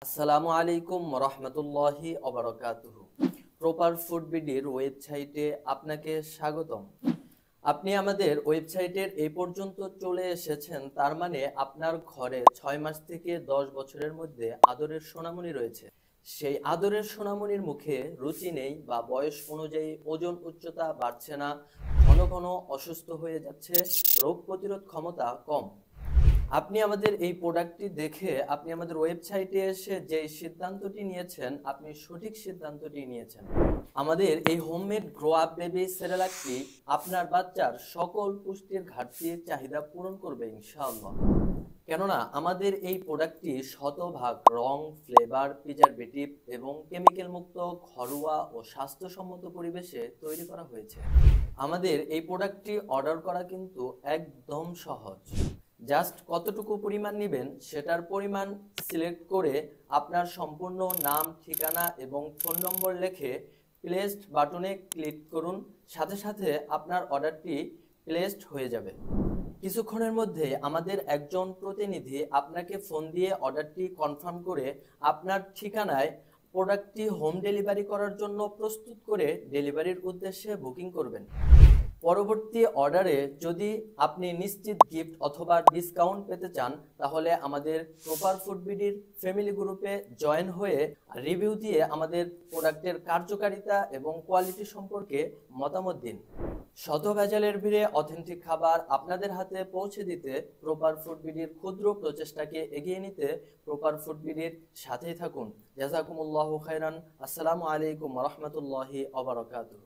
আসসালামু আলাইকুম রহমতুল্লাহি অবরকাতুহু। প্রপার ফুড বিডির ওয়েবসাইটে আপনাকে স্বাগতম। আপনি আমাদের ওয়েবসাইটের এই পর্যন্ত চলে এসেছেন, তার মানে আপনার ঘরে 6 মাস থেকে 10 বছরের মধ্যে আদরের সোনামণি রয়েছে। সেই আদরের সোনামণির মুখে রুচি নেই বা বয়স অনুযায়ী ওজন উচ্চতা বাড়ছে না, ঘন ঘন অসুস্থ হয়ে যাচ্ছে, রোগ প্রতিরোধ ক্ষমতা কম। আপনি আমাদের এই প্রোডাক্টটি দেখে আপনি আমাদের ওয়েবসাইটে এসে যে সিদ্ধান্তটি নিয়েছেন, আপনি সঠিক সিদ্ধান্তটি নিয়েছেন। আমাদের এই হোমমেড গ্রো আপ বেবি সেরেলাকটি আপনার বাচ্চার সকল পুষ্টির ঘাটতির চাহিদা পূরণ করবে ইনশাআল্লাহ। কেননা আমাদের এই প্রোডাক্টটি শতভাগ রং, ফ্লেভার, প্রিজারভেটিভ এবং কেমিক্যাল মুক্ত ঘরোয়া ও স্বাস্থ্যসম্মত পরিবেশে তৈরি করা হয়েছে। আমাদের এই প্রোডাক্টটি অর্ডার করা কিন্তু একদম সহজ। জাস্ট কতটুকু পরিমাণ নেবেন সেটার পরিমাণ সিলেক্ট করে আপনার সম্পূর্ণ নাম, ঠিকানা এবং ফোন নম্বর লিখে প্লেসড বাটনে ক্লিক করুন, সাথে সাথে আপনার অর্ডারটি প্লেসড হয়ে যাবে। কিছুক্ষণের মধ্যে আমাদের একজন প্রতিনিধি আপনাকে ফোন দিয়ে অর্ডারটি কনফার্ম করে আপনার ঠিকানায় প্রোডাক্টটি হোম ডেলিভারি করার জন্য প্রস্তুত করে ডেলিভারির উদ্দেশ্যে বুকিং করবেন। পরবর্তী অর্ডারে যদি আপনি নিশ্চিত গিফট অথবা ডিসকাউন্ট পেতে চান, তাহলে আমাদের প্রপার ফুড বিডির ফ্যামিলি গ্রুপে জয়েন হয়ে রিভিউ দিয়ে আমাদের প্রোডাক্টের কার্যকারিতা এবং কোয়ালিটি সম্পর্কে মতামত দিন। শত ভেজালের ভিড়ে অথেন্টিক খাবার আপনাদের হাতে পৌঁছে দিতে প্রপার ফুড বিডির ক্ষুদ্র প্রচেষ্টাকে এগিয়ে নিতে প্রপার ফুড বিডির সাথেই থাকুন। জাযাকুমুল্লাহু খাইরান। আসসালামু আলাইকুম ওয়া রাহমাতুল্লাহি ওয়া বারাকাতুহু।